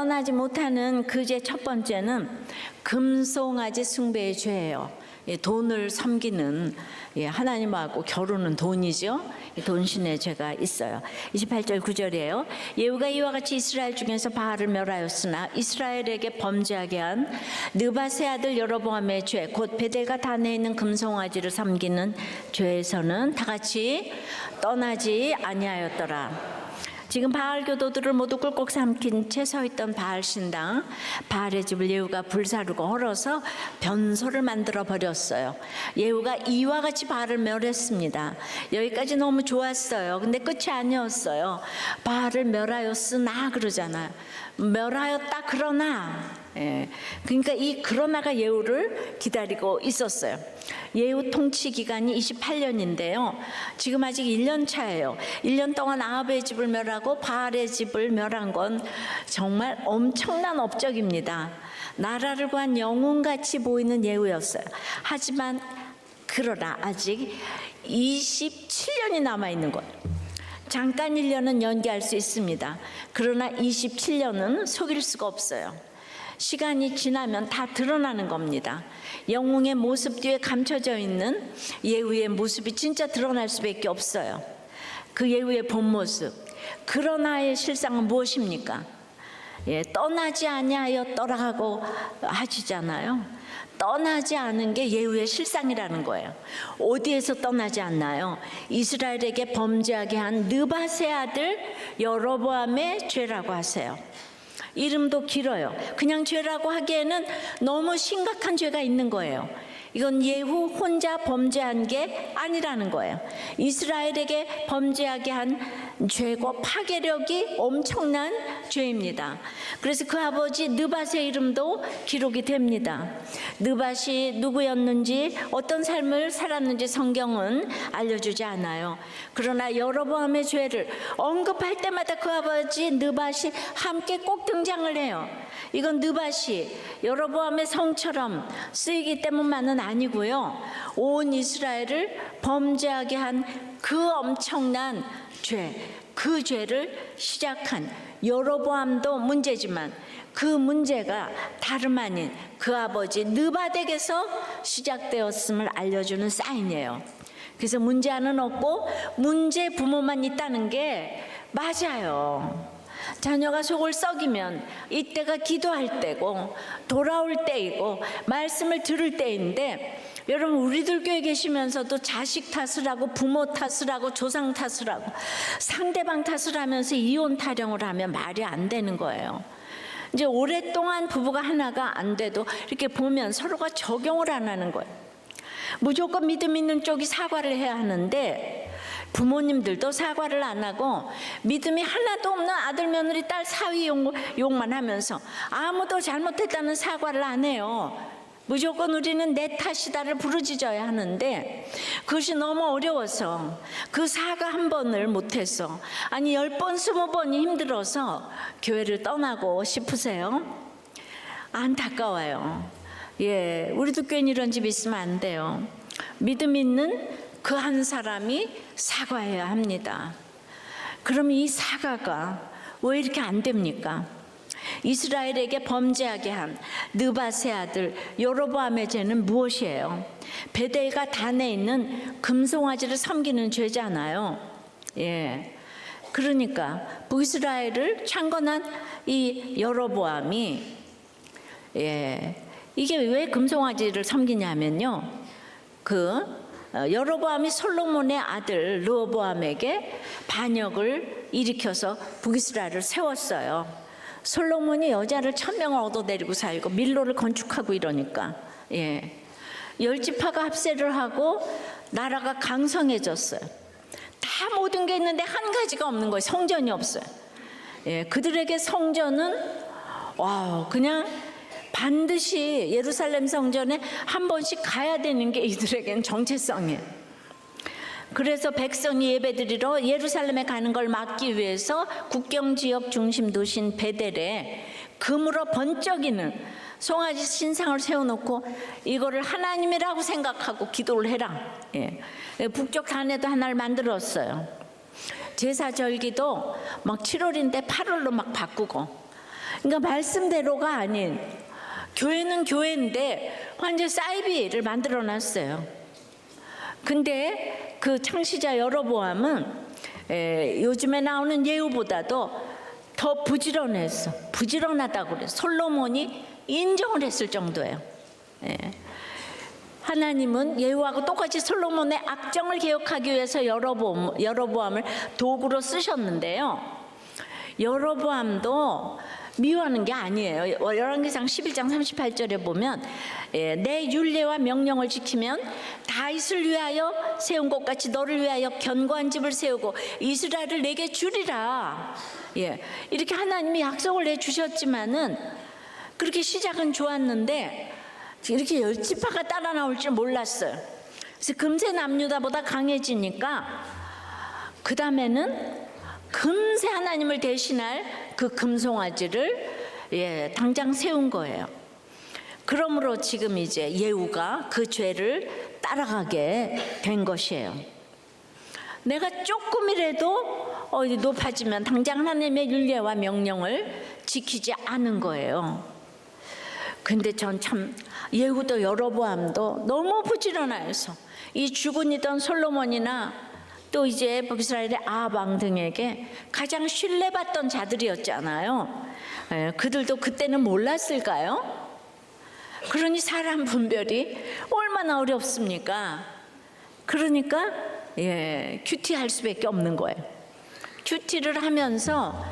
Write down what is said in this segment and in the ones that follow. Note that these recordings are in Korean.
떠나지 못하는 그 죄 첫 번째는 금송아지 숭배의 죄예요. 돈을 섬기는, 하나님하고 결혼은 돈이죠. 돈신의 죄가 있어요. 28절 9절이에요. 예후가 이와 같이 이스라엘 중에서 바알을 멸하였으나 이스라엘에게 범죄하게 한 느밧의 아들 여로보암의 죄, 곧 베델과 단에 있는 금송아지를 섬기는 죄에서는 다 같이 떠나지 아니하였더라. 지금 바알 교도들을 모두 꿀꺽 삼킨 채 서 있던 바알 신당, 바알의 집을 예후가 불사르고 헐어서 변소를 만들어 버렸어요. 예후가 이와 같이 바알을 멸했습니다. 여기까지 너무 좋았어요. 근데 끝이 아니었어요. 바알을 멸하였으나 그러잖아요. 멸하였다 그러나, 그러니까 이 그러나가 예후를 기다리고 있었어요. 예후 통치 기간이 28년인데요. 지금 아직 1년 차예요. 1년 동안 아합의 집을 멸하고 바알의 집을 멸한 건 정말 엄청난 업적입니다. 나라를 구한 영웅같이 보이는 예후였어요. 하지만 그러나 아직 27년이 남아있는 거예요. 잠깐 1년은 연기할 수 있습니다. 그러나 27년은 속일 수가 없어요. 시간이 지나면 다 드러나는 겁니다. 영웅의 모습 뒤에 감춰져 있는 예후의 모습이 진짜 드러날 수밖에 없어요. 그 예후의 본 모습. 그러나의 실상은 무엇입니까? 떠나지 아니하였더라고 하시잖아요. 떠나지 않은 게 예후의 실상이라는 거예요. 어디에서 떠나지 않나요? 이스라엘에게 범죄하게 한 느밧의 아들 여로보암의 죄라고 하세요. 이름도 길어요. 그냥 죄라고 하기에는 너무 심각한 죄가 있는 거예요. 이건 예후 혼자 범죄한 게 아니라는 거예요. 이스라엘에게 범죄하게 한 죄고 파괴력이 엄청난 죄입니다. 그래서 그 아버지 느밧의 이름도 기록이 됩니다. 느밧이 누구였는지 어떤 삶을 살았는지 성경은 알려주지 않아요. 그러나 여로보암의 죄를 언급할 때마다 그 아버지 느밧이 함께 꼭 등장을 해요. 이건 느밧이 여로보암의 성처럼 쓰이기 때문만은 아니고요. 온 이스라엘을 범죄하게 한 그 엄청난 죄, 그 죄를 시작한 여로보암도 문제지만 그 문제가 다름 아닌 그 아버지 느밧에게서 시작되었음을 알려주는 사인이에요. 그래서 문제아는 없고 문제 부모만 있다는 게 맞아요. 자녀가 속을 썩이면 이때가 기도할 때고 돌아올 때이고 말씀을 들을 때인데, 여러분 우리들 교회 계시면서도 자식 탓을 하고 부모 탓을 하고 조상 탓을 하고 상대방 탓을 하면서 이혼 타령을 하면 말이 안 되는 거예요. 이제 오랫동안 부부가 하나가 안 돼도 이렇게 보면 서로가 적용을 안 하는 거예요. 무조건 믿음 있는 쪽이 사과를 해야 하는데 부모님들도 사과를 안 하고 믿음이 하나도 없는 아들 며느리 딸 사위 욕만 하면서 아무도 잘못했다는 사과를 안 해요. 무조건 우리는 내 탓이다를 부르짖어야 하는데 그것이 너무 어려워서 그 사과 한 번을 못해서, 아니 10번 20번이 힘들어서 교회를 떠나고 싶으세요? 안타까워요. 우리도 괜히 이런 집 있으면 안 돼요. 믿음 있는 그 한 사람이 사과해야 합니다. 그럼 이 사과가 왜 이렇게 안 됩니까? 이스라엘에게 범죄하게 한 느밧의 아들 여로보암의 죄는 무엇이에요? 베델과 단에 있는 금송아지를 섬기는 죄잖아요. 그러니까 북이스라엘을 창건한 이 여로보암이, 이게 왜 금송아지를 섬기냐면요, 여로보암이 솔로몬의 아들 르호보암에게 반역을 일으켜서 북이스라엘을 세웠어요. 솔로몬이 여자를 1000명을 얻어내리고 살고 밀로를 건축하고 이러니까 10지파가 합세를 하고 나라가 강성해졌어요. 다 모든 게 있는데 한 가지가 없는 거예요. 성전이 없어요. 그들에게 성전은 그냥 반드시 예루살렘 성전에 한 번씩 가야 되는 게 이들에겐 정체성이에요. 그래서 백성이 예배드리러 예루살렘에 가는 걸 막기 위해서 국경지역 중심 도시인 베델에 금으로 번쩍이는 송아지 신상을 세워놓고 이거를 하나님이라고 생각하고 기도를 해라. 북쪽 단에도 하나를 만들었어요. 제사 절기도 막 7월인데 8월로 막 바꾸고, 그러니까 말씀대로가 아닌, 교회는 교회인데 완전 사이비를 만들어 놨어요. 근데 그 창시자 여로보암은 요즘에 나오는 예후보다도 더 부지런하다고 그래요. 솔로몬이 인정을 했을 정도예요. 하나님은 예후하고 똑같이 솔로몬의 악정을 개혁하기 위해서 여로보암을 도구로 쓰셨는데요. 여로보암도 미워하는 게 아니에요. 열왕기상 11장 38절에 보면 내 율례와 명령을 지키면 다윗을 위하여 세운 것 같이 너를 위하여 견고한 집을 세우고 이스라엘을 내게 주리라. 이렇게 하나님이 약속을 내주셨지만은 그렇게 시작은 좋았는데 이렇게 열지파가 따라 나올 줄 몰랐어요. 그래서 금세 남유다보다 강해지니까 그 다음에는 금세 하나님을 대신할 그 금송아지를 당장 세운 거예요. 그러므로 지금 이제 예후가 그 죄를 따라가게 된 것이에요. 내가 조금이라도 높아지면 당장 하나님의 율례와 명령을 지키지 않은 거예요. 근데 전 참 예후도 여로보암도 너무 부지런해서 이 주군이던 솔로몬이나 또 이제 북이스라엘의 아합 왕 등에게 가장 신뢰받던 자들이었잖아요. 그들도 그때는 몰랐을까요? 그러니 사람 분별이 얼마나 어렵습니까? 그러니까 큐티할 수밖에 없는 거예요. 큐티를 하면서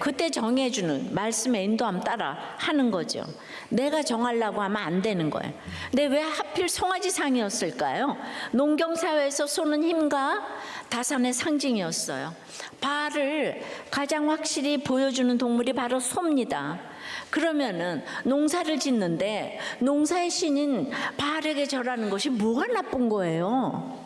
그때 정해주는 말씀의 인도함 따라 하는 거죠. 내가 정하려고 하면 안 되는 거예요. 근데 왜 하필 송아지상이었을까요? 농경사회에서 쏘는 힘과 다산의 상징이었어요. 바알을 가장 확실히 보여주는 동물이 바로 소입니다. 그러면은 농사를 짓는데 농사의 신인 바알에게 절하는 것이 뭐가 나쁜 거예요?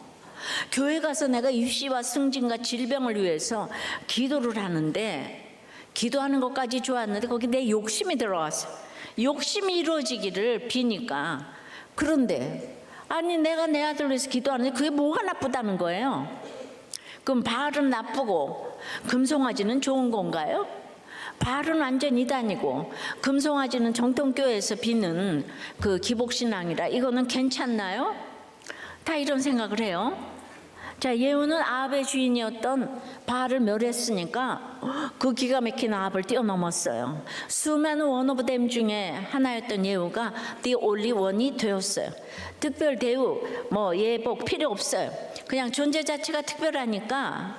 교회 가서 내가 입시와 승진과 질병을 위해서 기도를 하는데, 기도하는 것까지 좋았는데 거기 내 욕심이 들어왔어요. 욕심이 이루어지기를 비니까. 그런데 아니 내가 내 아들을 위해서 기도하는데 그게 뭐가 나쁘다는 거예요? 그럼 바알은 나쁘고 금송아지는 좋은 건가요? 바알은 완전 이단이고 금송아지는 정통교회에서 비는 그 기복신앙이라 이거는 괜찮나요? 다 이런 생각을 해요. 자, 예후는 아합의 주인이었던 바알을 멸했으니까 그 기가 막힌 아합을 뛰어넘었어요. 수많은 원 오브 댐 중에 하나였던 예후가 the only one이 되었어요. 특별 대우, 예복 필요 없어요. 그냥 존재 자체가 특별하니까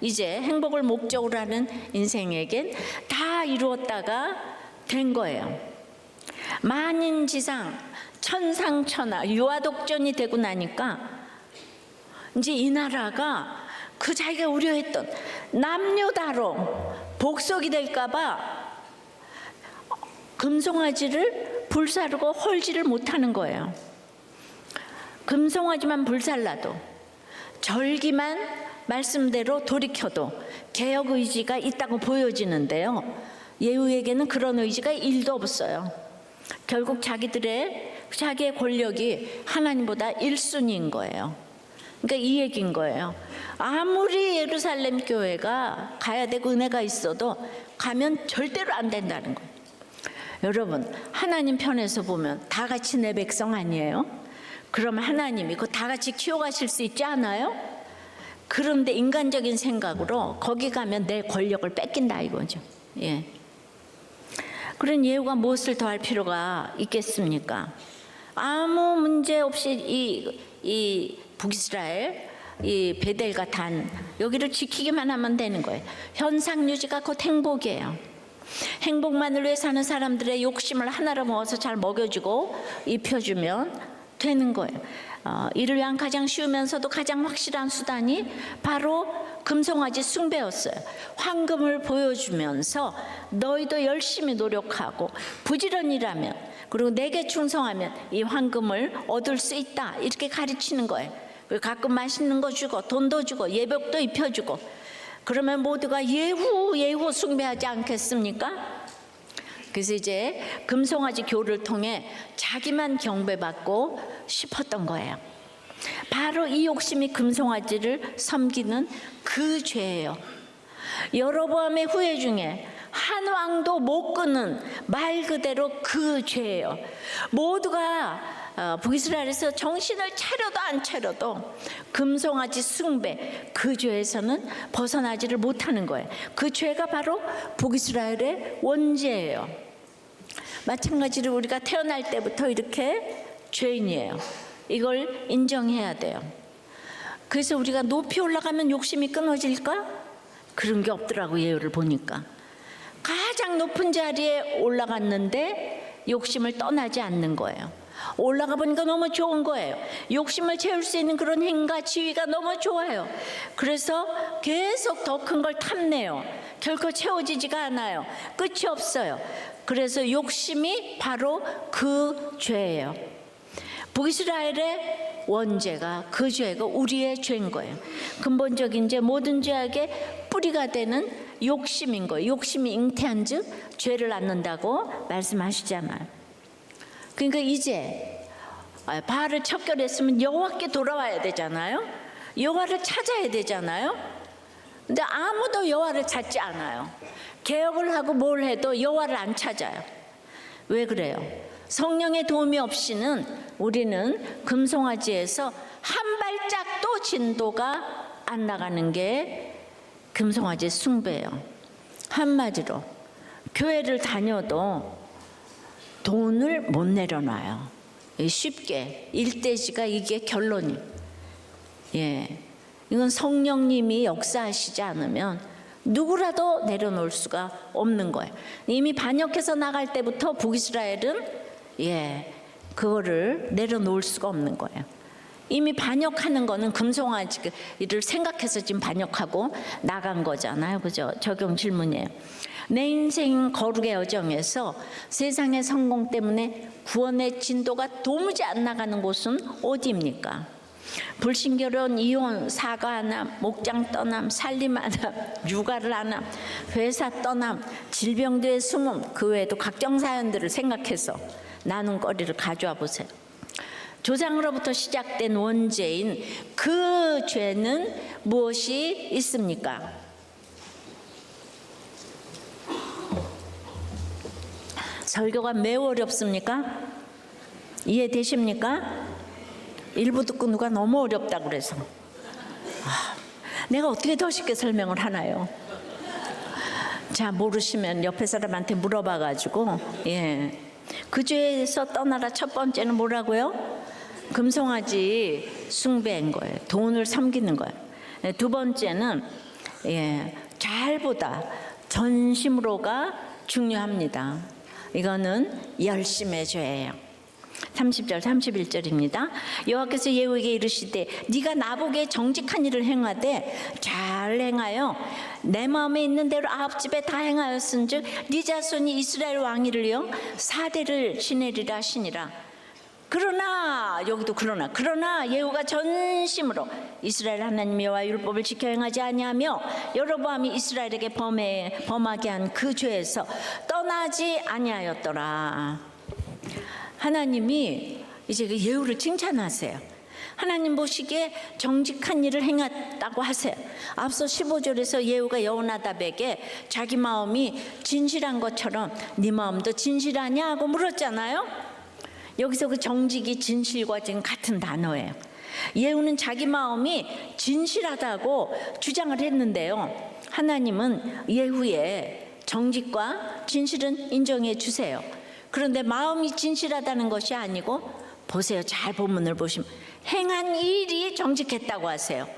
이제 행복을 목적으로 하는 인생에겐 다 이루었다가 된 거예요. 만인지상 천상천하 유아독전이 되고 나니까 이제 이 나라가 그 자기가 우려했던 남녀다로 복속이 될까봐 금송아지를 불사르고 헐지를 못하는 거예요. 금송아지만 불살라도 절기만 말씀대로 돌이켜도 개혁 의지가 있다고 보여지는데요. 예후에게는 그런 의지가 1도 없어요. 결국 자기의 권력이 하나님보다 1순위인 거예요. 그러니까 이 얘기인 거예요. 아무리 예루살렘 교회가 가야 되고 은혜가 있어도 가면 절대로 안 된다는 거예요. 여러분, 하나님 편에서 보면 다 같이 내 백성 아니에요? 그럼 하나님이 그거 다 같이 키워가실 수 있지 않아요? 그런데 인간적인 생각으로 거기 가면 내 권력을 뺏긴다 이거죠. 그런 예후가 무엇을 더 할 필요가 있겠습니까? 아무 문제 없이 이 북이스라엘, 이 베델과 단 여기를 지키기만 하면 되는 거예요. 현상 유지가 곧 행복이에요. 행복만을 위해 사는 사람들의 욕심을 하나로 모아서 잘 먹여주고 입혀주면 되는 거예요. 이를 위한 가장 쉬우면서도 가장 확실한 수단이 바로 금송아지 숭배였어요. 황금을 보여주면서 너희도 열심히 노력하고 부지런히 일하면 그리고 내게 충성하면 이 황금을 얻을 수 있다 이렇게 가르치는 거예요. 가끔 맛있는 거 주고 돈도 주고 예복도 입혀주고 그러면 모두가 예후 숭배하지 않겠습니까? 그래서 이제 금송아지 교를 통해 자기만 경배받고 싶었던 거예요. 바로 이 욕심이 금송아지를 섬기는 그 죄예요. 여로보암의 후예 중에 한 왕도 못 끊은 말 그대로 그 죄예요. 모두가 북이스라엘에서 정신을 차려도 안 차려도 금송아지 숭배 그 죄에서는 벗어나지를 못하는 거예요. 그 죄가 바로 북이스라엘의 원죄예요. 마찬가지로 우리가 태어날 때부터 이렇게 죄인이에요. 이걸 인정해야 돼요. 그래서 우리가 높이 올라가면 욕심이 끊어질까? 그런 게 없더라고. 예우를 보니까 가장 높은 자리에 올라갔는데 욕심을 떠나지 않는 거예요. 올라가 보니까 너무 좋은 거예요. 욕심을 채울 수 있는 그런 힘과 지위가 너무 좋아요. 그래서 계속 더 큰 걸 탐내요. 결코 채워지지가 않아요. 끝이 없어요. 그래서 욕심이 바로 그 죄예요. 북이스라엘의 원죄가 그 죄가 우리의 죄인 거예요. 근본적인 죄, 모든 죄악의 뿌리가 되는 욕심인 거예요. 욕심이 잉태한 즉 죄를 낳는다고 말씀하시잖아요. 그러니까 이제 바알을 척결했으면 여호와께 돌아와야 되잖아요. 여호와를 찾아야 되잖아요. 근데 아무도 여호와를 찾지 않아요. 개혁을 하고 뭘 해도 여호와를 안 찾아요. 왜 그래요? 성령의 도움이 없이는 우리는 금송아지에서 한 발짝도 진도가 안 나가는 게 금송아지 숭배예요. 한마디로 교회를 다녀도 돈을 못 내려놔요. 쉽게 일대지가 이게 결론이. 이건 성령님이 역사하시지 않으면 누구라도 내려놓을 수가 없는 거예요. 이미 반역해서 나갈 때부터 북이스라엘은 그거를 내려놓을 수가 없는 거예요. 이미 반역하는 거는 금송아지를 생각해서 지금 반역하고 나간 거잖아요. 그죠? 적용 질문이에요. 내 인생 거룩의 여정에서 세상의 성공 때문에 구원의 진도가 도무지 안 나가는 곳은 어디입니까? 불신결혼, 이혼, 사과하남, 목장 떠남, 살림하남, 육아를 하남, 회사 떠남, 질병들의 숨음, 그 외에도 각종 사연들을 생각해서 나눔거리를 가져와 보세요. 조상으로부터 시작된 원죄인 그 죄는 무엇이 있습니까? 설교가 매우 어렵습니까? 이해되십니까? 일부 듣고 누가 너무 어렵다 그래서 내가 어떻게 더 쉽게 설명을 하나요? 자, 모르시면 옆에 사람한테 물어봐 가지고 그 죄에서 떠나라. 첫 번째는 뭐라고요? 금송아지 숭배인 거예요. 돈을 섬기는 거예요. 두 번째는 잘보다 전심으로가 중요합니다. 이거는 열심의 죄예요. 30절 31절입니다. 여호와께서 예후에게 이르시되 네가 나보기에 정직한 일을 행하되 잘 행하여 내 마음에 있는 대로 아합 집에 다 행하였은즉 네 자손이 이스라엘 왕위를요 4대를 지내리라 하시니라. 그러나 여기도 그러나 예후가 전심으로 이스라엘 하나님 여호와의 율법을 지켜 행하지 아니하며 여로보암이 이스라엘에게 범하게 한 그 죄에서 떠나지 아니하였더라. 하나님이 이제 그 예후를 칭찬하세요. 하나님 보시기에 정직한 일을 행했다고 하세요. 앞서 15절에서 예후가 여호나답에게 자기 마음이 진실한 것처럼 네 마음도 진실하냐 하고 물었잖아요. 여기서 그 정직이 진실과 지금 같은 단어예요. 예후는 자기 마음이 진실하다고 주장을 했는데요. 하나님은 예후의 정직과 진실은 인정해 주세요. 그런데 마음이 진실하다는 것이 아니고 보세요. 잘 본문을 보시면 행한 일이 정직했다고 하세요.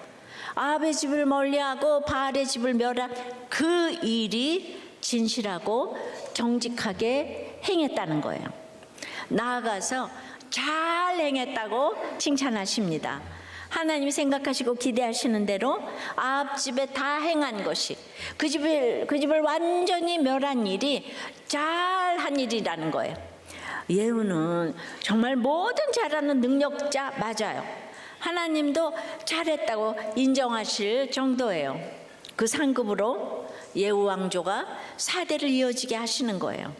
아합의 집을 멀리하고 바알의 집을 멸한 그 일이 진실하고 정직하게 행했다는 거예요. 나아가서 잘 행했다고 칭찬하십니다. 하나님이 생각하시고 기대하시는 대로 아합 집에 다 행한 것이 그 집을 완전히 멸한 일이 잘한 일이라는 거예요. 예후는 정말 뭐든 잘하는 능력자 맞아요. 하나님도 잘했다고 인정하실 정도예요. 그 상급으로 예후 왕조가 4대를 이어지게 하시는 거예요.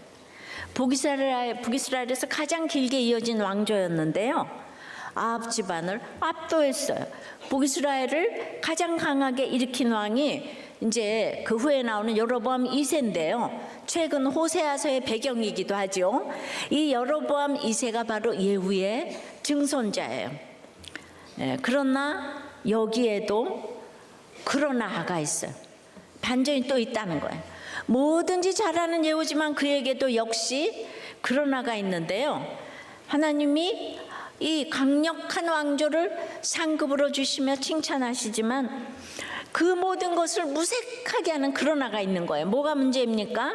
북이스라엘에서 가장 길게 이어진 왕조였는데요. 아합 집안을 압도했어요. 북이스라엘을 가장 강하게 일으킨 왕이 이제 그 후에 나오는 여로보암 2세인데요. 최근 호세아서의 배경이기도 하죠. 이 여로보암 2세가 바로 예후의 증손자예요. 그러나 여기에도 그러나가 있어요. 반전이 또 있다는 거예요. 뭐든지 잘하는 예후지만 그에게도 역시 그러나가 있는데요. 하나님이 이 강력한 왕조를 상급으로 주시며 칭찬하시지만 그 모든 것을 무색하게 하는 그러나가 있는 거예요. 뭐가 문제입니까?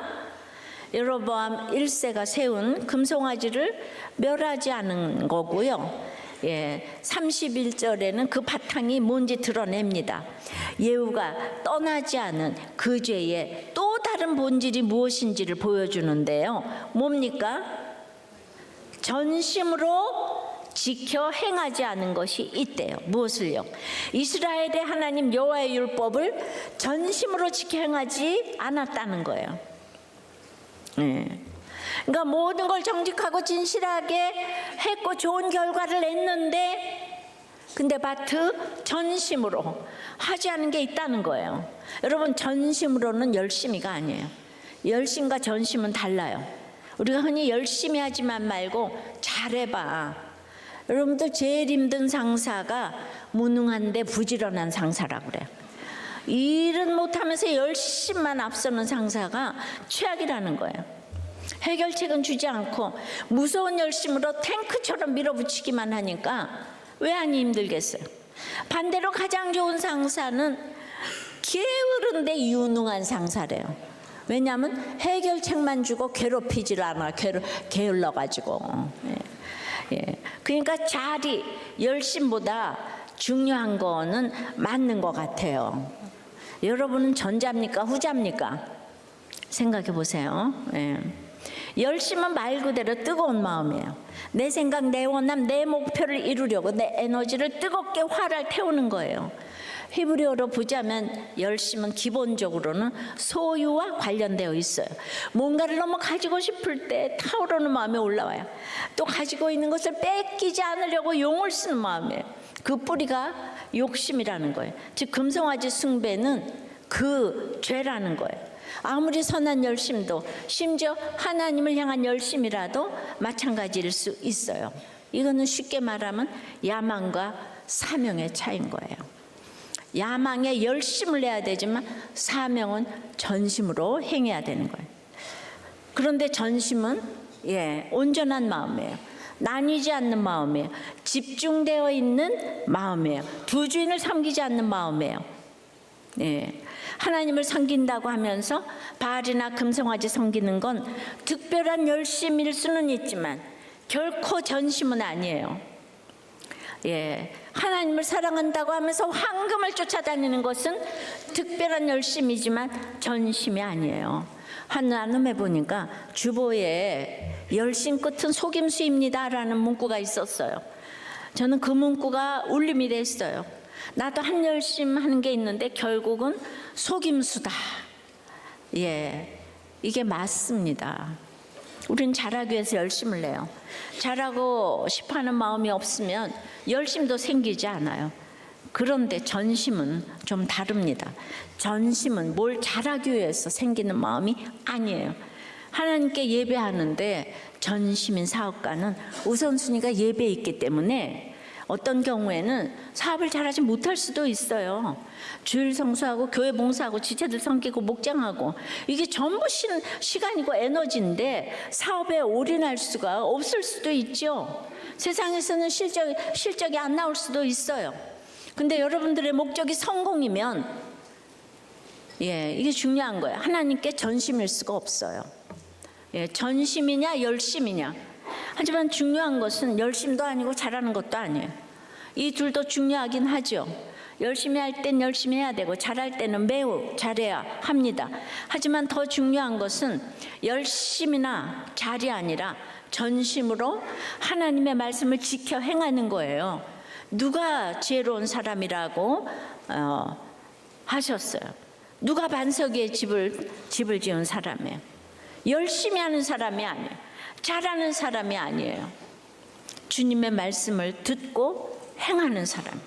여로보암 1세가 세운 금송아지를 멸하지 않은 거고요. 31절에는 그 바탕이 뭔지 드러냅니다. 예후가 떠나지 않은 그 죄의 또 다른 본질이 무엇인지를 보여주는데요. 뭡니까? 전심으로 지켜 행하지 않은 것이 있대요. 무엇을요? 이스라엘의 하나님 여호와의 율법을 전심으로 지켜 행하지 않았다는 거예요. 그러니까 모든 걸 정직하고 진실하게 했고 좋은 결과를 냈는데 근데 바트 전심으로 하지 않은 게 있다는 거예요. 여러분, 전심으로는 열심히가 아니에요. 열심과 전심은 달라요. 우리가 흔히 열심히 하지만 말고 잘해봐. 여러분들 제일 힘든 상사가 무능한데 부지런한 상사라고 그래요. 일은 못하면서 열심만 앞서는 상사가 최악이라는 거예요. 해결책은 주지 않고 무서운 열심으로 탱크처럼 밀어붙이기만 하니까 왜 하니 힘들겠어요. 반대로 가장 좋은 상사는 게으른데 유능한 상사래요. 왜냐하면 해결책만 주고 괴롭히질 않아. 게을러가지고. 그러니까 자리, 열심보다 중요한 거는 맞는 것 같아요. 여러분은 전자입니까? 후자입니까? 생각해 보세요. 열심은 말 그대로 뜨거운 마음이에요. 내 생각, 내 원함, 내 목표를 이루려고 내 에너지를 뜨겁게 활활 태우는 거예요. 히브리어로 보자면 열심은 기본적으로는 소유와 관련되어 있어요. 뭔가를 너무 가지고 싶을 때 타오르는 마음이 올라와요. 또 가지고 있는 것을 뺏기지 않으려고 용을 쓰는 마음이에요. 그 뿌리가 욕심이라는 거예요. 즉 금송아지 숭배는 그 죄라는 거예요. 아무리 선한 열심도 심지어 하나님을 향한 열심이라도 마찬가지일 수 있어요. 이거는 쉽게 말하면 야망과 사명의 차이인 거예요. 야망에 열심을 내야 되지만 사명은 전심으로 행해야 되는 거예요. 그런데 전심은 온전한 마음이에요. 나뉘지 않는 마음이에요. 집중되어 있는 마음이에요. 두 주인을 섬기지 않는 마음이에요. 하나님을 섬긴다고 하면서 바알이나 금송아지 섬기는 건 특별한 열심일 수는 있지만 결코 전심은 아니에요. 하나님을 사랑한다고 하면서 황금을 쫓아다니는 것은 특별한 열심이지만 전심이 아니에요. 한 나눔에 보니까 주보에 열심 끝은 속임수입니다 라는 문구가 있었어요. 저는 그 문구가 울림이 됐어요. 나도 한 열심 하는 게 있는데 결국은 속임수다. 이게 맞습니다. 우리는 잘하기 위해서 열심을 내요. 잘하고 싶어하는 마음이 없으면 열심도 생기지 않아요. 그런데 전심은 좀 다릅니다. 전심은 뭘 잘하기 위해서 생기는 마음이 아니에요. 하나님께 예배하는데 전심인 사업가는 우선순위가 예배에 있기 때문에 어떤 경우에는 사업을 잘하지 못할 수도 있어요. 주일 성수하고 교회 봉사하고 지체들 섬기고 목장하고 이게 전부 시간이고 에너지인데 사업에 올인할 수가 없을 수도 있죠. 세상에서는 실적이 안 나올 수도 있어요. 근데 여러분들의 목적이 성공이면 이게 중요한 거예요. 하나님께 전심일 수가 없어요. 전심이냐 열심이냐. 하지만 중요한 것은 열심도 아니고 잘하는 것도 아니에요. 이 둘도 중요하긴 하죠. 열심히 할 땐 열심히 해야 되고 잘할 때는 매우 잘해야 합니다. 하지만 더 중요한 것은 열심이나 잘이 아니라 전심으로 하나님의 말씀을 지켜 행하는 거예요. 누가 지혜로운 사람이라고 하셨어요? 누가 반석 위에 집을 지은 사람이에요? 열심히 하는 사람이 아니에요. 잘하는 사람이 아니에요. 주님의 말씀을 듣고 행하는 사람.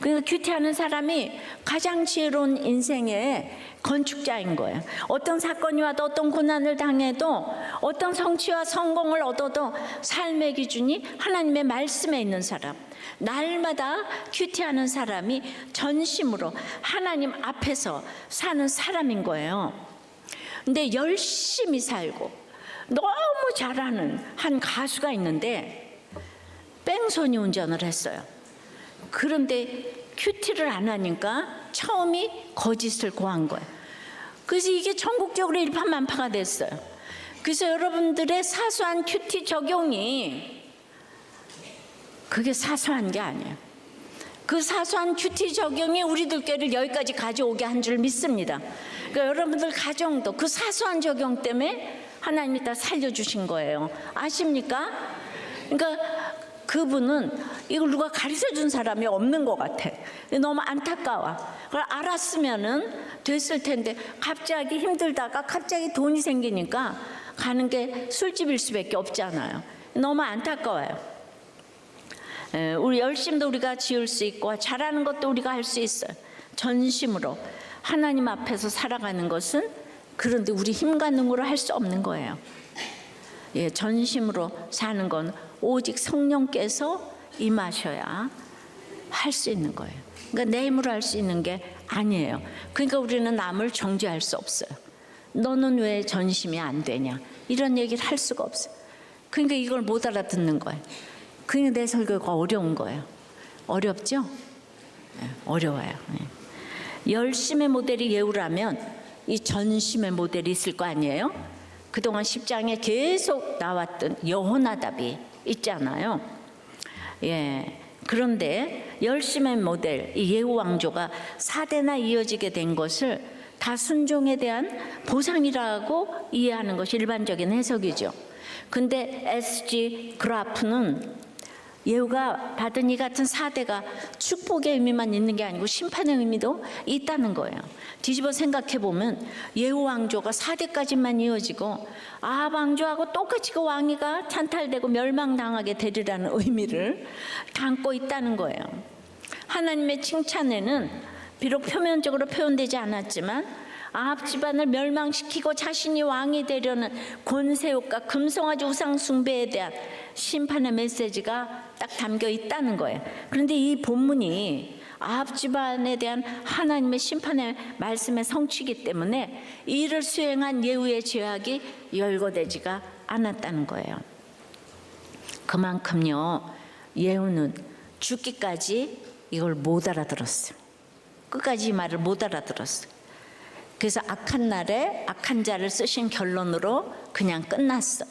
그러니까 큐티하는 사람이 가장 지혜로운 인생의 건축자인 거예요. 어떤 사건이 와도 어떤 고난을 당해도 어떤 성취와 성공을 얻어도 삶의 기준이 하나님의 말씀에 있는 사람. 날마다 큐티하는 사람이 전심으로 하나님 앞에서 사는 사람인 거예요. 근데 열심히 살고 너무 잘하는 한 가수가 있는데 뺑소니 운전을 했어요. 그런데 큐티를 안 하니까 처음이 거짓을 고한 거예요. 그래서 이게 전국적으로 일파만파가 됐어요. 그래서 여러분들의 사소한 큐티 적용이 그게 사소한 게 아니에요. 그 사소한 큐티 적용이 우리들 께를 여기까지 가져오게 한 줄 믿습니다. 그러니까 여러분들 가정도 그 사소한 적용 때문에 하나님이 다 살려주신 거예요. 아십니까? 그러니까 그분은 이걸 누가 가르쳐준 사람이 없는 것 같아. 너무 안타까워. 그걸 알았으면은 됐을 텐데 갑자기 힘들다가 갑자기 돈이 생기니까 가는 게 술집일 수밖에 없잖아요. 너무 안타까워요. 우리 열심도 우리가 지을 수 있고 잘하는 것도 우리가 할 수 있어요. 전심으로 하나님 앞에서 살아가는 것은 그런데 우리 힘과 능으로 할 수 없는 거예요. 예, 전심으로 사는 건 오직 성령께서 임하셔야 할 수 있는 거예요. 그러니까 내 힘으로 할 수 있는 게 아니에요. 그러니까 우리는 남을 정죄할 수 없어요. 너는 왜 전심이 안 되냐 이런 얘기를 할 수가 없어요. 그러니까 이걸 못 알아듣는 거예요. 그러니까 내 설교가 어려운 거예요. 어렵죠? 네, 어려워요. 네. 열심의 모델이 예후라면 이 전심의 모델이 있을 거 아니에요? 그동안 10장에 계속 나왔던 여호나답이 있잖아요. 예. 그런데 열심의 모델 이 예후 왕조가 4대나 이어지게 된 것을 다 순종에 대한 보상이라고 이해하는 것이 일반적인 해석이죠. 근데 SG 그라프는 예후가 받은 이 같은 4대가 축복의 의미만 있는 게 아니고 심판의 의미도 있다는 거예요. 뒤집어 생각해 보면 예후 왕조가 4대까지만 이어지고 아합 왕조하고 똑같이 그 왕위가 찬탈되고 멸망당하게 되리라는 의미를 담고 있다는 거예요. 하나님의 칭찬에는 비록 표면적으로 표현되지 않았지만 아합 집안을 멸망시키고 자신이 왕이 되려는 권세욕과 금송아지 우상 숭배에 대한 심판의 메시지가 딱 담겨 있다는 거예요. 그런데 이 본문이 아합 집안에 대한 하나님의 심판의 말씀의 성취이기 때문에 이를 수행한 예후의 죄악이 열거되지가 않았다는 거예요. 그만큼요 예후는 죽기까지 이걸 못 알아들었어요. 끝까지 이 말을 못 알아들었어요. 그래서 악한 날에 악한 자를 쓰신 결론으로 그냥 끝났어.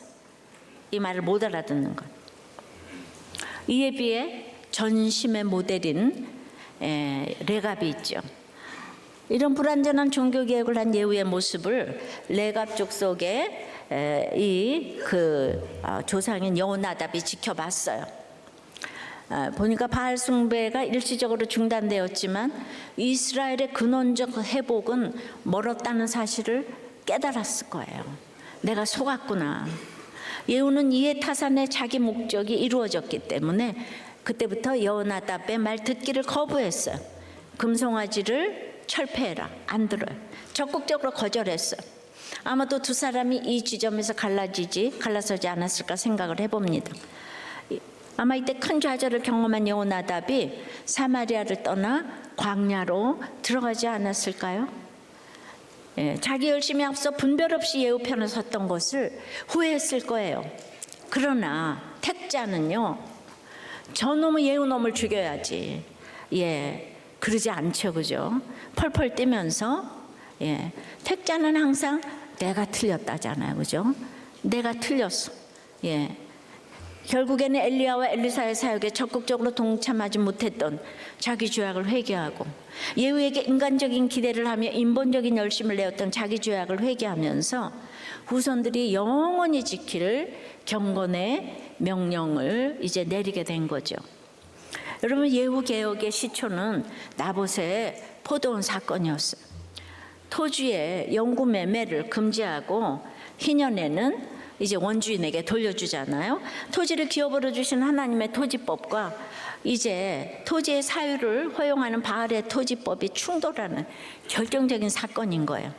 이 말을 못 알아듣는 것. 이에 비해 전심의 모델인 레갑이 있죠. 이런 불완전한 종교개혁을 한 예후의 모습을 레갑 족속의 조상인 여호나답이 지켜봤어요. 보니까 바알 숭배가 일시적으로 중단되었지만 이스라엘의 근원적 회복은 멀었다는 사실을 깨달았을 거예요. 내가 속았구나. 예후는 이에 타산의 자기 목적이 이루어졌기 때문에 그때부터 여호나답의 말 듣기를 거부했어요. 금송아지를 철폐해라. 안 들어요. 적극적으로 거절했어요. 아마도 두 사람이 이 지점에서 갈라서지 않았을까 생각을 해봅니다. 아마 이때 큰 좌절을 경험한 여호나답이 사마리아를 떠나 광야로 들어가지 않았을까요? 자기 열심히 앞서 분별 없이 예후 편을 섰던 것을 후회했을 거예요. 그러나 택자는요, 저놈의 예후놈을 죽여야지. 그러지 않죠, 그죠? 펄펄 뛰면서 택자는 항상 내가 틀렸다잖아요, 그죠? 내가 틀렸어. 결국에는 엘리야와 엘리사의 사역에 적극적으로 동참하지 못했던 자기 죄악을 회개하고 예후에게 인간적인 기대를 하며 인본적인 열심을 내었던 자기 죄악을 회개하면서 후손들이 영원히 지킬 경건의 명령을 이제 내리게 된 거죠. 여러분, 예후 개혁의 시초는 나봇의 포도원 사건이었어요. 토지의 영구 매매를 금지하고 희년에는 이제 원주인에게 돌려주잖아요. 토지를 기업으로 주신 하나님의 토지법과 이제 토지의 사유를 허용하는 바알의 토지법이 충돌하는 결정적인 사건인 거예요.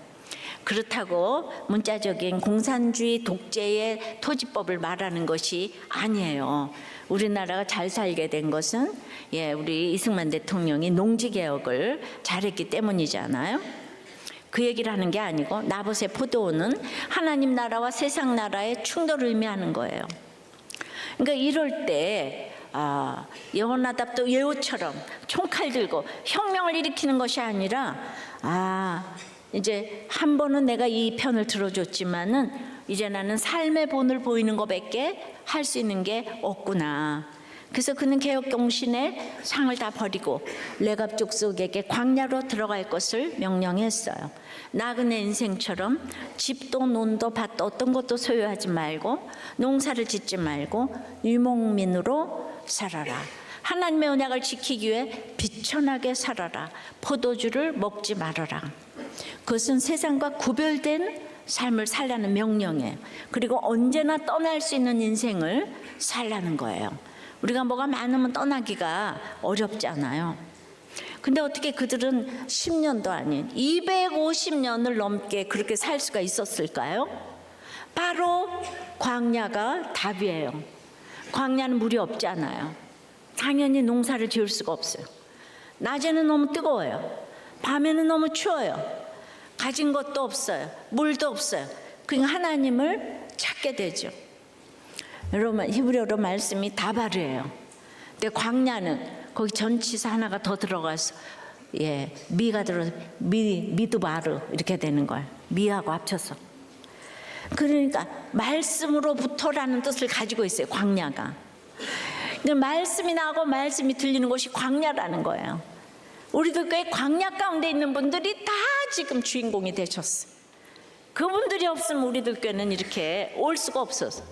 그렇다고 문자적인 공산주의 독재의 토지법을 말하는 것이 아니에요. 우리나라가 잘 살게 된 것은 우리 이승만 대통령이 농지개혁을 잘했기 때문이잖아요. 그 얘기를 하는 게 아니고 나봇의 포도원은 하나님 나라와 세상 나라의 충돌을 의미하는 거예요. 그러니까 이럴 때 여호나답도 예후처럼 총칼 들고 혁명을 일으키는 것이 아니라 이제 한 번은 내가 이 편을 들어줬지만은 이제 나는 삶의 본을 보이는 것밖에 할 수 있는 게 없구나. 그래서 그는 개혁경신의 상을 다 버리고 레갑 족속에게 광야로 들어갈 것을 명령했어요. 나그네 인생처럼 집도 논도 밭도 어떤 것도 소유하지 말고 농사를 짓지 말고 유목민으로 살아라. 하나님의 언약을 지키기 위해 비천하게 살아라. 포도주를 먹지 말아라. 그것은 세상과 구별된 삶을 살라는 명령이에요. 그리고 언제나 떠날 수 있는 인생을 살라는 거예요. 우리가 뭐가 많으면 떠나기가 어렵잖아요. 근데 어떻게 그들은 10년도 아닌 250년을 넘게 그렇게 살 수가 있었을까요? 바로 광야가 답이에요. 광야는 물이 없잖아요. 당연히 농사를 지을 수가 없어요. 낮에는 너무 뜨거워요. 밤에는 너무 추워요. 가진 것도 없어요. 물도 없어요. 그러니까 하나님을 찾게 되죠. 여러분 히브리어로 말씀이 다바르예요. 근데 광야는 거기 전치사 하나가 더 들어가서 미가 들어서 미드바르 이렇게 되는 거예요. 미하고 합쳐서. 그러니까 말씀으로부터라는 뜻을 가지고 있어요. 광야가. 근데 말씀이 나오고 말씀이 들리는 곳이 광야라는 거예요. 우리들 꽤 광야 가운데 있는 분들이 다 지금 주인공이 되셨어요. 그분들이 없으면 우리들 꾀는 이렇게 올 수가 없어서.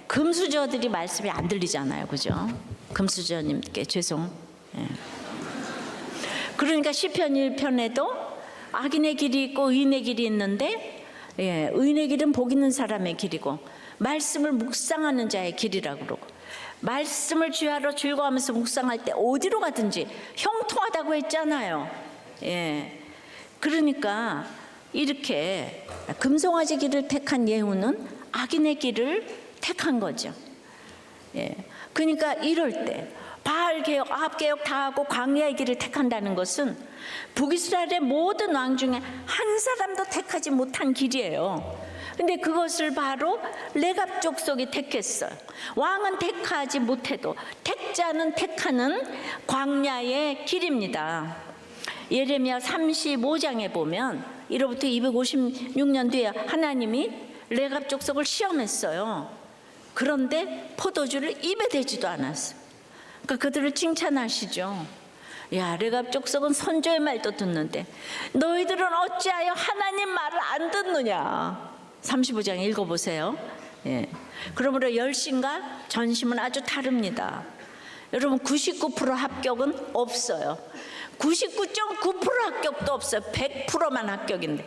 금수저들이 말씀이 안 들리잖아요, 그죠? 금수저님께 죄송. 그러니까 시편 1편에도 악인의 길이 있고 의인의 길이 있는데, 의인의 길은 복 있는 사람의 길이고 말씀을 묵상하는 자의 길이라고 그러고, 말씀을 주야로 즐거워하면서 묵상할 때 어디로 가든지 형통하다고 했잖아요. 그러니까 이렇게 금송아지 길을 택한 예후는 악인의 길을 택한 거죠. 그러니까 이럴 때 바알 개혁, 아합 개혁 다 하고 광야의 길을 택한다는 것은 북이스라엘의 모든 왕 중에 한 사람도 택하지 못한 길이에요. 근데 그것을 바로 레갑 족속이 택했어요. 왕은 택하지 못해도 택자는 택하는 광야의 길입니다. 예레미야 35장에 보면 이로부터 256년 뒤에 하나님이 레갑 족속을 시험했어요. 그런데 포도주를 입에 대지도 않았어요. 그러니까 그들을 칭찬하시죠. 야, 레갑 족속은 선조의 말도 듣는데 너희들은 어찌하여 하나님 말을 안 듣느냐. 35장 읽어보세요. 그러므로 열심과 전심은 아주 다릅니다. 여러분 99% 합격은 없어요. 99.9% 합격도 없어요. 100%만 합격인데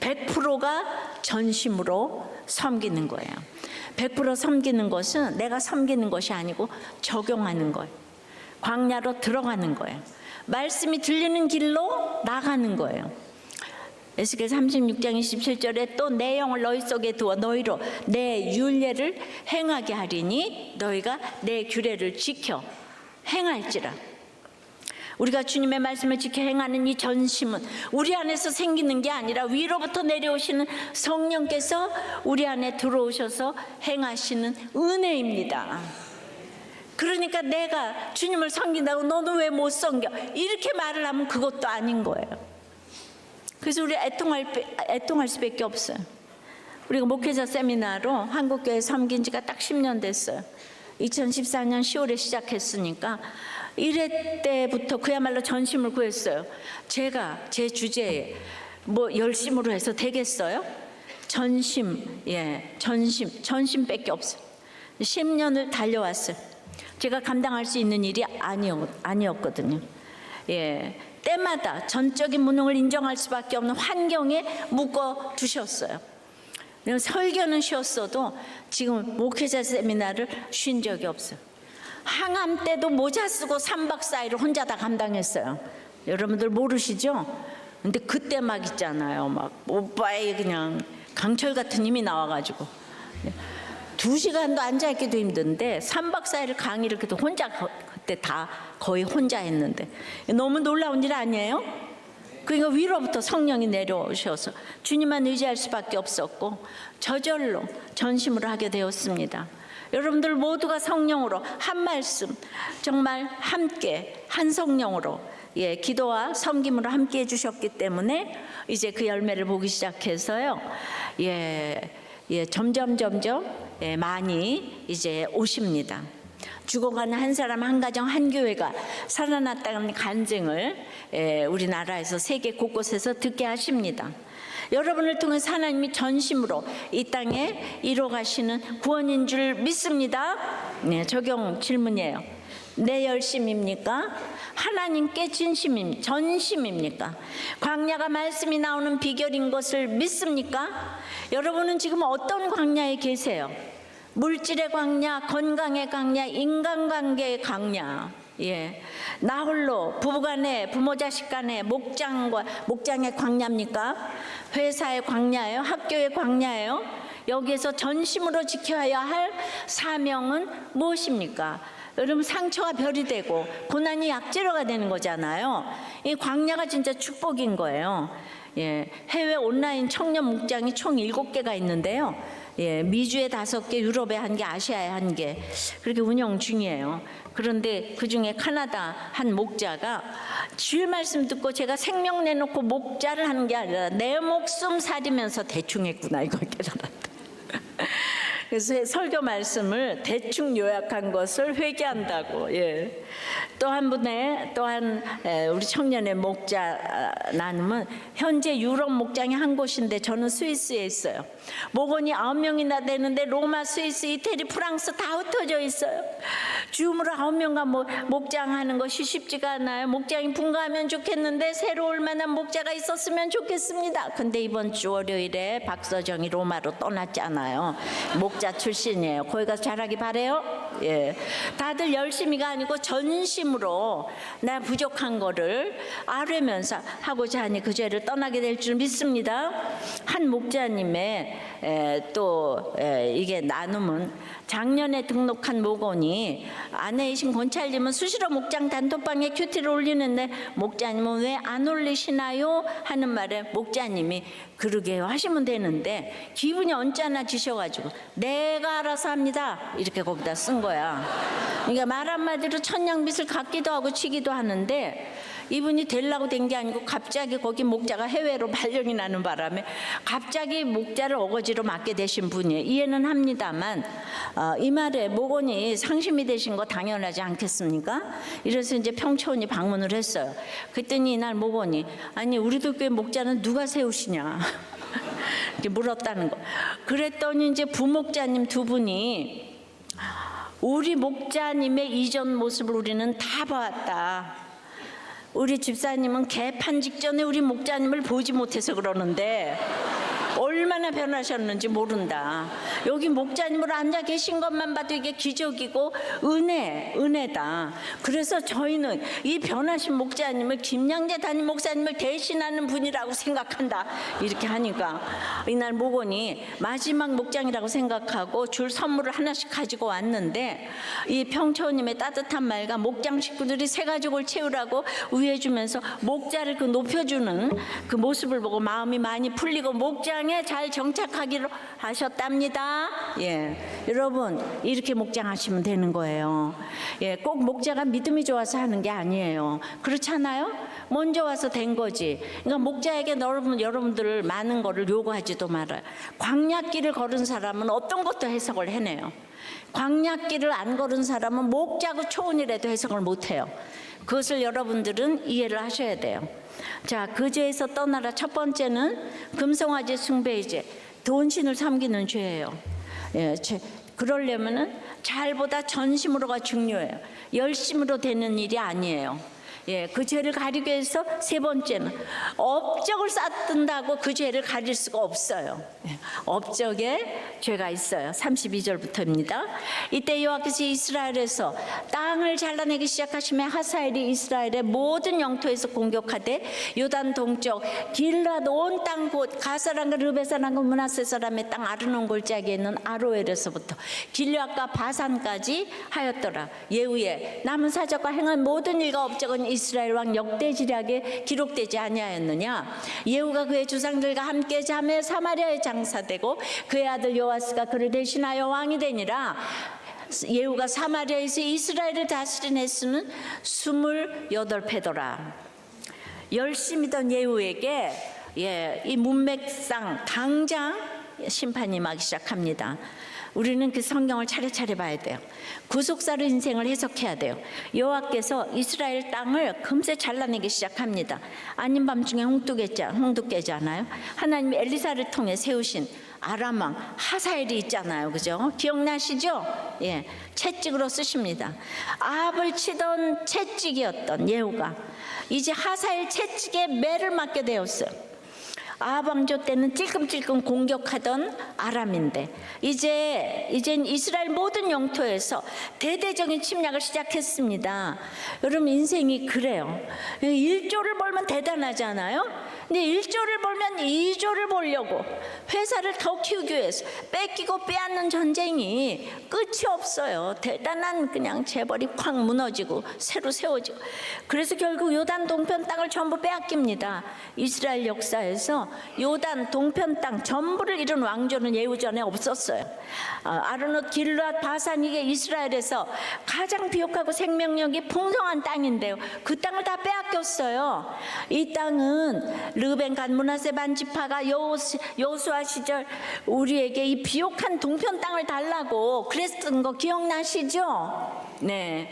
100%가 전심으로 섬기는 거예요. 100% 섬기는 것은 내가 섬기는 것이 아니고 적용하는 거예요. 광야로 들어가는 거예요. 말씀이 들리는 길로 나가는 거예요. 에스겔 36장 27절에 또 내 영을 너희 속에 두어 너희로 내 율례를 행하게 하리니 너희가 내 규례를 지켜 행할지라. 우리가 주님의 말씀을 지켜 행하는 이 전심은 우리 안에서 생기는 게 아니라 위로부터 내려오시는 성령께서 우리 안에 들어오셔서 행하시는 은혜입니다. 그러니까 내가 주님을 섬긴다고 너는 왜 못 섬겨? 이렇게 말을 하면 그것도 아닌 거예요. 그래서 우리 애통할 수밖에 없어요. 우리가 목회자 세미나로 한국교회 섬긴 지가 딱 10년 됐어요. 2014년 10월에 시작했으니까 1회 때부터 그야말로 전심을 구했어요. 제가 제 주제에 뭐 열심으로 해서 되겠어요? 전심밖에 없어요. 10년을 달려왔어요. 제가 감당할 수 있는 일이 아니었거든요. 때마다 전적인 무능을 인정할 수밖에 없는 환경에 묶어 두셨어요. 설교는 쉬었어도 지금 목회자 세미나를 쉰 적이 없어요. 항암 때도 모자 쓰고 3박 4일을 혼자 다 감당했어요. 여러분들 모르시죠? 근데 그때 막 있잖아요. 막 오빠의 그냥 강철 같은 힘이 나와가지고 2시간도 앉아있기도 힘든데 3박 4일 강의를 그때 혼자 그때 다 거의 혼자 했는데 너무 놀라운 일 아니에요? 그러니까 위로부터 성령이 내려오셔서 주님만 의지할 수밖에 없었고 저절로 전심으로 하게 되었습니다. 여러분들 모두가 성령으로 한 말씀 정말 함께 한 성령으로 기도와 섬김으로 함께 해주셨기 때문에 이제 그 열매를 보기 시작해서요. 점점 많이 이제 오십니다. 죽어가는 한 사람, 한 가정, 한 교회가 살아났다는 간증을 우리나라에서 세계 곳곳에서 듣게 하십니다. 여러분을 통해서 하나님이 전심으로 이 땅에 이뤄가시는 구원인 줄 믿습니다. 적용 질문이에요. 내 열심입니까? 하나님께 전심입니까? 광야가 말씀이 나오는 비결인 것을 믿습니까? 여러분은 지금 어떤 광야에 계세요? 물질의 광야, 건강의 광야, 인간관계의 광야. 나 홀로 부부간에, 부모 자식 간에 목장의 광야입니까? 회사의 광야예요? 학교의 광야예요? 여기에서 전심으로 지켜야 할 사명은 무엇입니까? 여러분, 상처가 별이 되고 고난이 약재료가 되는 거잖아요. 이 광야가 진짜 축복인 거예요. 해외 온라인 청년 목장이 총 7개가 있는데요. 미주에 5개, 유럽에 1개, 아시아에 1개 그렇게 운영 중이에요. 그런데 그중에 카나다 한 목자가 주일 말씀 듣고 제가 생명 내놓고 목자를 하는 게 아니라 내 목숨 살이면서 대충 했구나 이걸 깨달았다. 그래서 설교 말씀을 대충 요약한 것을 회개한다고. 또한 우리 청년의 목자 나눔은 현재 유럽 목장이 한 곳인데 저는 스위스에 있어요. 목원이 9명이나 되는데 로마, 스위스, 이태리, 프랑스 다 흩어져 있어요. 줌으로 9명과 목장하는 것이 쉽지가 않아요. 목장이 분가하면 좋겠는데 새로 올 만한 목자가 있었으면 좋겠습니다. 근데 이번 주 월요일에 박서정이 로마로 떠났잖아요. 목자 출신이에요. 거기 가서 잘하기 바래요. 다들 열심히가 아니고 전심으로 나 부족한 거를 아뢰면서 하고자 하니 그 죄를 떠나게 될 줄 믿습니다. 한 목자님의 이게 나눔은 작년에 등록한 목원이 아내이신 권찰님은 수시로 목장 단톡방에 큐티를 올리는데 목자님은 왜 안 올리시나요? 하는 말에 목자님이 그러게요 하시면 되는데 기분이 언짢아지셔가지고 내가 알아서 합니다 이렇게 거기다 쓴 거야. 그러니까 말 한마디로 천냥빚을 갚기도 하고 치기도 하는데 이분이 되려고 된 게 아니고 갑자기 거기 목자가 해외로 발령이 나는 바람에 갑자기 목자를 어거지로 맡게 되신 분이에요. 이해는 합니다만 이 말에 목원이 상심이 되신 거 당연하지 않겠습니까? 이래서 이제 평촌이 방문을 했어요. 그랬더니 이날 목원이 아니 우리도 교회 목자는 누가 세우시냐 이렇게 물었다는 거. 그랬더니 이제 부목자님 2분이 우리 목자님의 이전 모습을 우리는 다 봐왔다. 우리 집사님은 개판 직전에 우리 목자님을 보지 못해서 그러는데 얼마나 변하셨는지 모른다. 여기 목자님으로 앉아 계신 것만 봐도 이게 기적이고 은혜다. 그래서 저희는 이 변하신 목자님을 김양재 담임 목사님을 대신하는 분이라고 생각한다. 이렇게 하니까 이날 목원이 마지막 목장이라고 생각하고 줄 선물을 하나씩 가지고 왔는데 이 평초님의 따뜻한 말과 목장 식구들이 새 가족을 채우라고 위해주면서 목자를 그 높여주는 그 모습을 보고 마음이 많이 풀리고 목장에 잘 정착하기로 하셨답니다. 여러분 이렇게 목장하시면 되는 거예요. 꼭 목자가 믿음이 좋아서 하는 게 아니에요. 그렇잖아요? 먼저 와서 된 거지. 그러니까 목자에게 여러분들 많은 거를 요구하지도 말아요. 광야길을 걸은 사람은 어떤 것도 해석을 해내요. 광야길을 안 걸은 사람은 목자고 초원이라도 해석을 못해요. 그것을 여러분들은 이해를 하셔야 돼요. 자, 그 죄에서 떠나라. 첫 번째는 금송아지 숭배의 죄, 돈신을 섬기는 죄예요. 그러려면은 잘보다 전심으로가 중요해요. 열심으로 되는 일이 아니에요. 예, 그 죄를 가리기 위해서 세 번째는 업적을 쌓든다고 그 죄를 가릴 수가 없어요. 예, 업적에 죄가 있어요. 32절부터입니다. 이때 여호와께서 이스라엘에서 땅을 잘라내기 시작하시며 하사엘이 이스라엘의 모든 영토에서 공격하되 요단 동쪽 길르앗 온 땅 곧 가사람과 르베산과 므낫세 사람의 땅 아르논 골짜기에 있는 아로엘에서부터 길르앗과 바산까지 하였더라. 예후에 남은 사적과 행한 모든 일과 업적은 이스라엘 왕 역대지략에 기록되지 아니하였느냐. 예후가 그의 주상들과 함께 자매 사마리아에 장사되고 그의 아들 요아스가 그를 대신하여 왕이 되니라. 예후가 사마리아에서 이스라엘을 다스린 횟수는 28패더라. 열심이던 예후에게 이 문맥상 당장 심판이 임하기 시작합니다. 우리는 그 성경을 차례차례 봐야 돼요. 구속사로 인생을 해석해야 돼요. 여호와께서 이스라엘 땅을 금세 잘라내기 시작합니다. 아닌 밤중에 홍두깨잖아요. 하나님이 엘리사를 통해 세우신 아람 왕 하사엘이 있잖아요. 그죠? 기억나시죠? 예, 채찍으로 쓰십니다. 아합을 치던 채찍이었던 예후가 이제 하사엘 채찍에 매를 맞게 되었어요. 아합 왕조 때는 찔끔찔끔 공격하던 아람인데 이젠 이스라엘 모든 영토에서 대대적인 침략을 시작했습니다. 여러분 인생이 그래요. 1조를 벌면 대단하잖아요. 근데 1조를 벌면 2조를 벌려고 회사를 더 키우기 위해서 뺏기고 빼앗는 전쟁이 끝이 없어요. 대단한 그냥 재벌이 확 무너지고 새로 세워지고 그래서 결국 요단 동편 땅을 전부 빼앗깁니다. 이스라엘 역사에서 요단 동편 땅 전부를 이룬 왕조는 예후 전에 없었어요. 아르논 길르앗 바산 이게 이스라엘에서 가장 비옥하고 생명력이 풍성한 땅인데요. 그 땅을 다 빼앗겼어요. 이 땅은 르벤 갓 므낫세 반지파가 여호수아 시절 우리에게 이 비옥한 동편 땅을 달라고 그랬던 거 기억나시죠? 네.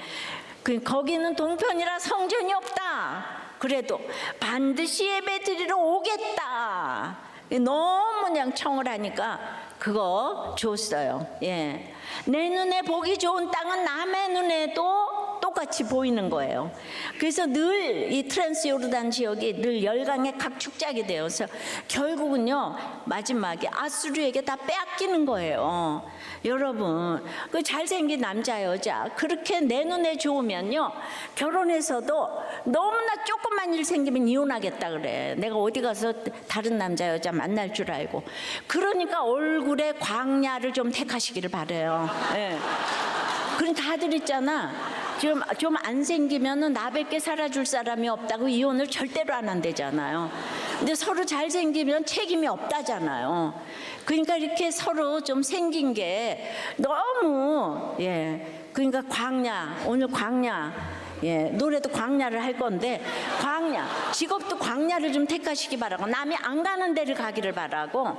거기는 동편이라 성전이 없다. 그래도 반드시 예배드리러 오겠다. 너무 그냥 청을 하니까 그거 줬어요. 예. 내 눈에 보기 좋은 땅은 남의 눈에도 똑같이 보이는 거예요. 그래서 늘 이 트랜스 요르단 지역이 늘 열강의 각축작이 되어서 결국은요 마지막에 아수르에게 다 빼앗기는 거예요. 여러분 그 잘생긴 남자 여자 그렇게 내 눈에 좋으면요 결혼해서도 너무나 조금만 일 생기면 이혼하겠다 그래. 내가 어디 가서 다른 남자 여자 만날 줄 알고. 그러니까 얼굴에 광야를 좀 택하시기를 바라요. 예. 그럼 다들 있잖아. 좀 안 생기면은 나밖에 살아줄 사람이 없다고 이혼을 절대로 안 한대잖아요. 근데 서로 잘 생기면 책임이 없다잖아요. 그러니까 이렇게 서로 좀 생긴 게 너무 그러니까 광야 오늘 광야 노래도 광야를 할 건데 광야 직업도 광야를 좀 택하시기 바라고 남이 안 가는 데를 가기를 바라고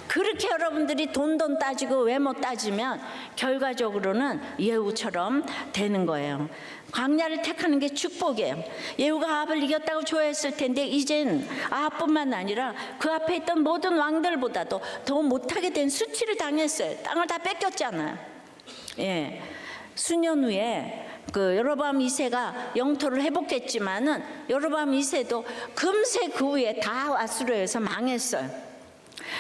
그렇게 여러분들이 돈 따지고 외모 따지면 결과적으로는 예후처럼 되는 거예요. 광야를 택하는 게 축복이에요. 예후가 아합을 이겼다고 좋아했을 텐데 이젠 아합뿐만 아니라 그 앞에 있던 모든 왕들보다도 더 못하게 된 수치를 당했어요. 땅을 다 뺏겼잖아요. 수년 후에 그 여로보암 2세가 영토를 회복했지만은 여로보암 2세도 금세 그 후에 다 아수르에서 망했어요.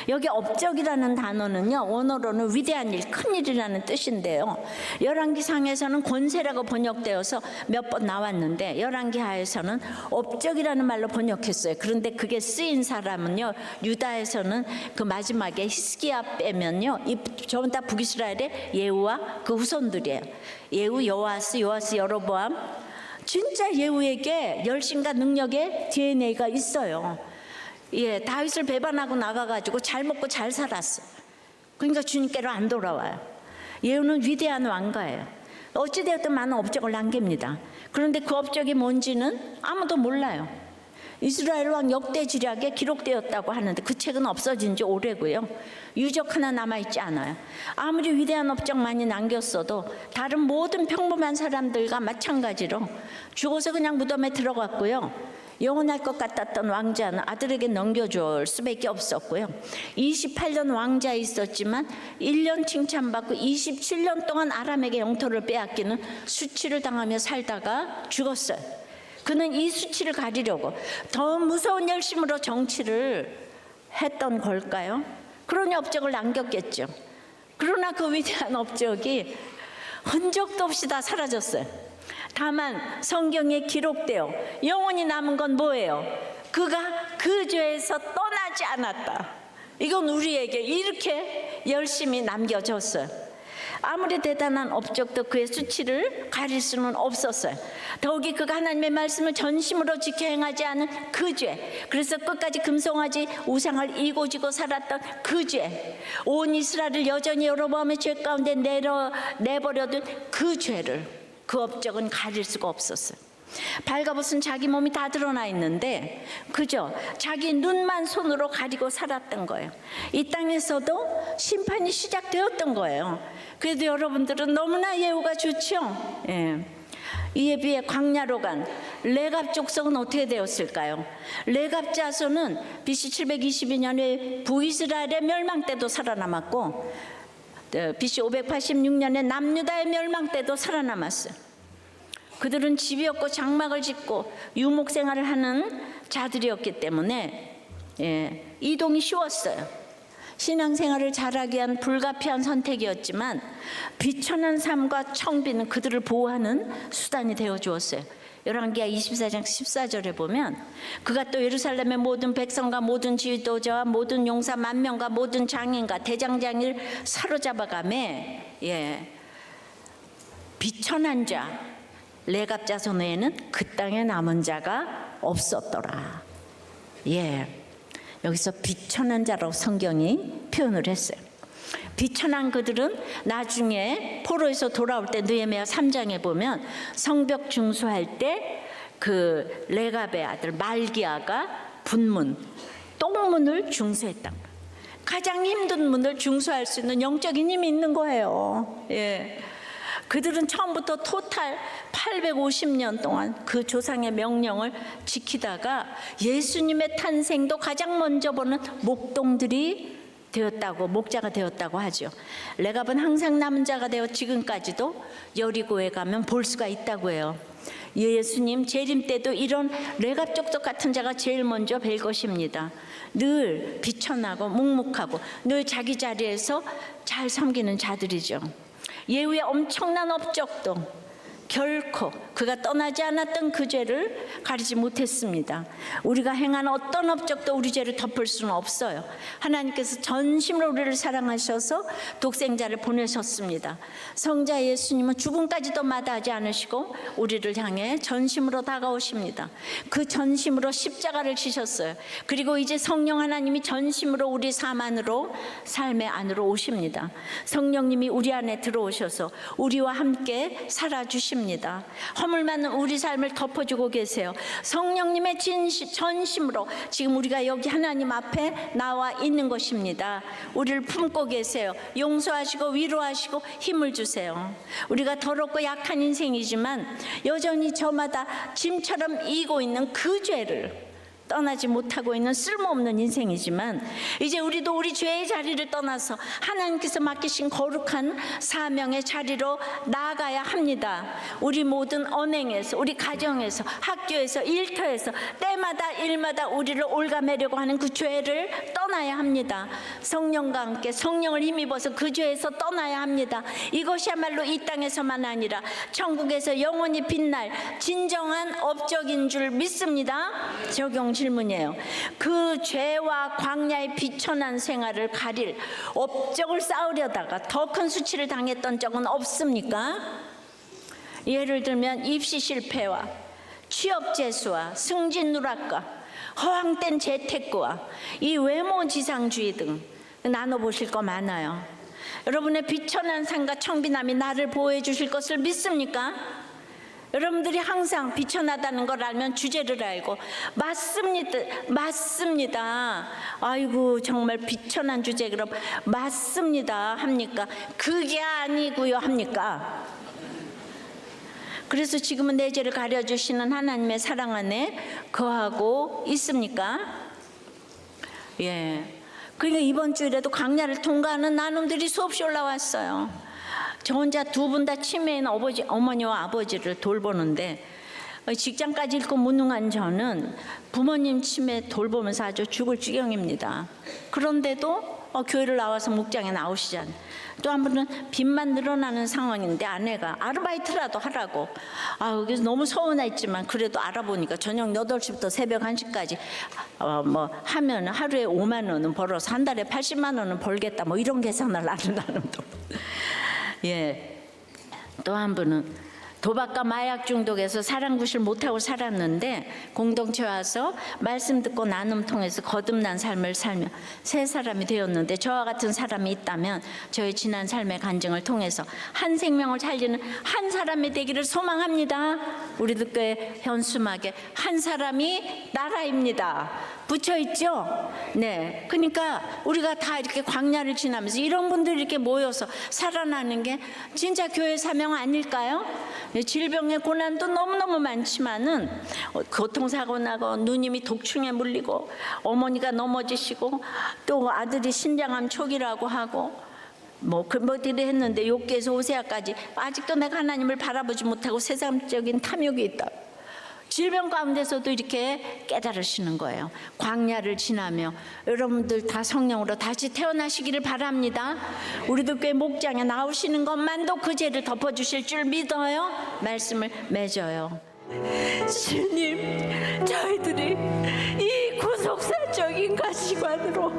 여기 업적이라는 단어는요 원어로는 위대한 일, 큰 일이라는 뜻인데요. 열왕기상에서는 권세라고 번역되어서 몇 번 나왔는데 열왕기하에서는 업적이라는 말로 번역했어요. 그런데 그게 쓰인 사람은요 유다에서는 그 마지막에 히스기야 빼면요 전부 다 북이스라엘의 예후와 그 후손들이에요. 예후, 요아스, 여로보암. 진짜 예후에게 열심과 능력의 DNA가 있어요. 다윗을 배반하고 나가가지고 잘 먹고 잘 살았어. 그러니까 주님께로 안 돌아와요. 예후는 위대한 왕가예요. 어찌되었든 많은 업적을 남깁니다. 그런데 그 업적이 뭔지는 아무도 몰라요. 이스라엘 왕 역대지략에 기록되었다고 하는데 그 책은 없어진 지 오래고요. 유적 하나 남아있지 않아요. 아무리 위대한 업적 많이 남겼어도 다른 모든 평범한 사람들과 마찬가지로 죽어서 그냥 무덤에 들어갔고요. 영원할 것 같았던 왕자는 아들에게 넘겨줄 수밖에 없었고요. 28년 왕자 있었지만 1년 칭찬받고 27년 동안 아람에게 영토를 빼앗기는 수치를 당하며 살다가 죽었어요. 그는 이 수치를 가리려고 더 무서운 열심으로 정치를 했던 걸까요? 그러니 업적을 남겼겠죠. 그러나 그 위대한 업적이 흔적도 없이 다 사라졌어요. 다만 성경에 기록되어 영원히 남은 건 뭐예요? 그가 그 죄에서 떠나지 않았다. 이건 우리에게 이렇게 열심히 남겨졌어요. 아무리 대단한 업적도 그의 수치를 가릴 수는 없었어요. 더욱이 그가 하나님의 말씀을 전심으로 지켜 행하지 않은 그 죄, 그래서 끝까지 금송아지 우상을 이고지고 살았던 그 죄, 온 이스라엘을 여전히 여로보암의 죄 가운데 내버려둔 그 죄를, 그 업적은 가릴 수가 없었어요. 발가벗은 자기 몸이 다 드러나 있는데 그저 자기 눈만 손으로 가리고 살았던 거예요. 이 땅에서도 심판이 시작되었던 거예요. 그래도 여러분들은 너무나 예후가 좋죠. 예. 이에 비해 광야로 간 레갑 족속은 어떻게 되었을까요? 레갑 자손은 BC 722년에 북이스라엘의 멸망 때도 살아남았고 BC 586년에 남유다의 멸망 때도 살아남았어요. 그들은 집이 없고 장막을 짓고 유목 생활을 하는 자들이었기 때문에 이동이 쉬웠어요. 신앙생활을 잘하기 위한 불가피한 선택이었지만 비천한 삶과 청비는 그들을 보호하는 수단이 되어 주었어요. 열왕기하 24장 14절에 보면 그가 또 예루살렘의 모든 백성과 모든 지도자와 모든 용사 만명과 모든 장인과 대장장이를 사로잡아가매 비천한 자 레갑 자손 외에는 그 땅에 남은 자가 없었더라. 여기서 비천한 자라고 성경이 표현을 했어요. 비천한 그들은 나중에 포로에서 돌아올 때 느헤미야 3장에 보면 성벽 중수할 때 그 레갑의 아들 말기야가 분문, 똥문을 중수했다. 가장 힘든 문을 중수할 수 있는 영적인 힘이 있는 거예요. 그들은 처음부터 토탈 850년 동안 그 조상의 명령을 지키다가 예수님의 탄생도 가장 먼저 보는 목동들이 되었다고, 목자가 되었다고 하죠. 레갑은 항상 남은 자가 되어 지금까지도 여리고에 가면 볼 수가 있다고 해요. 예수님 재림 때도 이런 레갑 족속 같은 자가 제일 먼저 뵐 것입니다. 늘 비천하고 묵묵하고 늘 자기 자리에서 잘 섬기는 자들이죠. 예후의 엄청난 업적도 결코 그가 떠나지 않았던 그 죄를 가리지 못했습니다. 우리가 행한 어떤 업적도 우리 죄를 덮을 수는 없어요. 하나님께서 전심으로 우리를 사랑하셔서 독생자를 보내셨습니다. 성자 예수님은 죽음까지도 마다하지 않으시고 우리를 향해 전심으로 다가오십니다. 그 전심으로 십자가를 지셨어요. 그리고 이제 성령 하나님이 전심으로 우리 삶 안으로, 삶의 안으로 오십니다. 성령님이 우리 안에 들어오셔서 우리와 함께 살아주십니다. 허물 많은 우리 삶을 덮어주고 계세요. 성령님의 전심으로 지금 우리가 여기 하나님 앞에 나와 있는 것입니다. 우리를 품고 계세요. 용서하시고 위로하시고 힘을 주세요. 우리가 더럽고 약한 인생이지만 여전히 저마다 짐처럼 이고 있는 그 죄를 떠나지 못하고 있는 쓸모없는 인생이지만 이제 우리도 우리 죄의 자리를 떠나서 하나님께서 맡기신 거룩한 사명의 자리로 나아가야 합니다. 우리 모든 언행에서, 우리 가정에서, 학교에서, 일터에서 때마다 일마다 우리를 올가매려고 하는 그 죄를 떠나야 합니다. 성령과 함께 성령을 힘입어서 그 죄에서 떠나야 합니다. 이것이야말로 이 땅에서만 아니라 천국에서 영원히 빛날 진정한 업적인 줄 믿습니다. 적용 질문이에요. 그 죄와 광야의 비천한 생활을 가릴 업적을 쌓으려다가 더 큰 수치를 당했던 적은 없습니까? 예를 들면 입시 실패와 취업 재수와 승진 누락과 허황된 재테크와 이 외모 지상주의 등 나눠보실 거 많아요. 여러분의 비천한 삶과 청빈함이 나를 보호해 주실 것을 믿습니까? 여러분들이 항상 비천하다는 걸 알면 주제를 알고 맞습니다. 아이고 정말 비천한 주제 그럼 맞습니다 합니까? 그게 아니고요 합니까? 그래서 지금은 내 죄를 가려주시는 하나님의 사랑 안에 거하고 있습니까? 그러니까 이번 주일에도 광야를 통과하는 나눔들이 수없이 올라왔어요. 저 혼자 두 분 다 치매인 어머니와 아버지를 돌보는데 직장까지 잃고 무능한 저는 부모님 치매 돌보면서 아주 죽을 지경입니다. 그런데도 교회를 나와서 목장에 나오시잖아요. 또 한 번은 빚만 늘어나는 상황인데 아내가 아르바이트라도 하라고. 그래서 너무 서운했지만 그래도 알아보니까 저녁 8시부터 새벽 1시까지 하면 하루에 5만 원은 벌어서 한 달에 80만 원은 벌겠다. 이런 계산을 나름도. 예. 또 한 분은 도박과 마약 중독에서 사랑구실 못하고 살았는데 공동체 와서 말씀 듣고 나눔 통해서 거듭난 삶을 살며 새 사람이 되었는데 저와 같은 사람이 있다면 저의 지난 삶의 간증을 통해서 한 생명을 살리는 한 사람이 되기를 소망합니다. 우리들 교회 현수막에 한 사람이 나라입니다 붙여있죠? 네, 그러니까 우리가 다 이렇게 광야를 지나면서 이런 분들이 이렇게 모여서 살아나는 게 진짜 교회 사명 아닐까요? 질병의 고난도 너무너무 많지만은 교통사고 나고 누님이 독충에 물리고 어머니가 넘어지시고 또 아들이 신장암 초기라고 하고 그것들이 했는데 욥기에서 호세아까지 아직도 내가 하나님을 바라보지 못하고 세상적인 탐욕이 있다. 질병 가운데서도 이렇게 깨달으시는 거예요. 광야를 지나며 여러분들 다 성령으로 다시 태어나시기를 바랍니다. 우리도 교회 목장에 나오시는 것만도 그 죄를 덮어주실 줄 믿어요. 말씀을 맺어요. 주님, 저희들이 이 구속사적인 가치관으로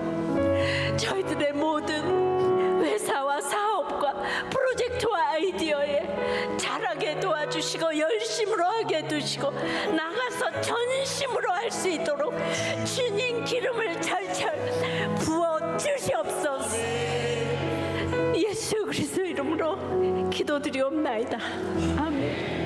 저희들의 모든 회사와 사업과 프로젝트와 아이디어에 잘하게 도와주시고 열심으로 하게 해두시고 나가서 전심으로 할 수 있도록 주님 기름을 철철 부어 주시옵소서. 예수 그리스도 이름으로 기도드리옵나이다. 아멘.